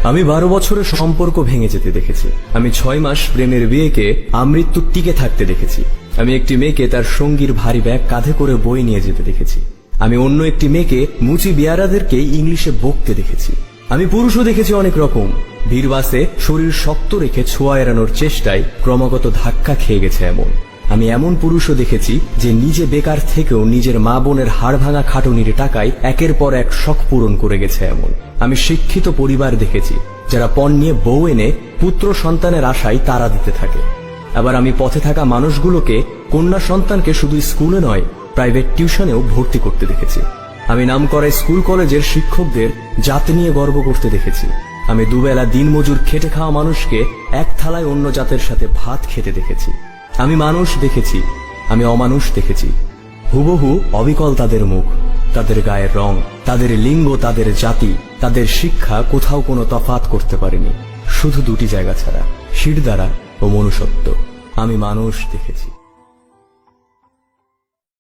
আমি 12 বছরের সম্পর্ক ভেঙে যেতে দেখেছি। আমি 6 মাস প্রেমের বিয়েকে আমৃত্যু টিকে থাকতে দেখেছি। আমি একটি মেয়েকে তার সঙ্গীর ভারী ব্যাগ কাঁধে করে বই নিয়ে যেতে দেখেছি। আমি অন্য একটি মেয়েকে মুচি বিয়ারাদেরকে ইংলিশে বকতে দেখেছি। আমি পুরুষও দেখেছি অনেক রকম। ভিড় বাসে শরীর শক্ত রেখে ছোঁয়া এড়ানোর চেষ্টায় ক্রমাগত ধাক্কা খেয়ে গেছে এমন। আমি এমন পুরুষও দেখেছি যে নিজে বেকার থেকেও নিজের মা বোনের হাড় ভাঙা খাটুনির টাকায় একের পর এক শখ পূরণ করে গেছে এমন। আমি শিক্ষিত পরিবার দেখেছি যারা পণ নিয়ে বউ এনে পুত্র সন্তানের আশায় তাড়া দিতে থাকে। আবার আমি পথে থাকা মানুষগুলোকে কন্যা সন্তানকে শুধু স্কুলে নয় প্রাইভেট টিউশনেও ভর্তি করতে দেখেছি। আমি নামকরা স্কুল কলেজের শিক্ষকদের জাত নিয়ে গর্ব করতে দেখেছি। আমি দুবেলা দিনমজুর খেটে খাওয়া মানুষকে এক থালায় অন্য জাতের সাথে ভাত খেতে দেখেছি। আমি মানুষ দেখেছি, আমি অমানুষ দেখেছি। হুবহু অবিকল তাদের মুখ, তাদের গায়ের রং, তাদের লিঙ্গ, তাদের জাতি, তাদের শিক্ষা কোথাও কোনো তফাৎ করতে পারেনি, শুধু দুটি জায়গা ছাড়া, শিরদাঁড়া ও মনুষ্যত্ব। আমি মানুষ দেখেছি।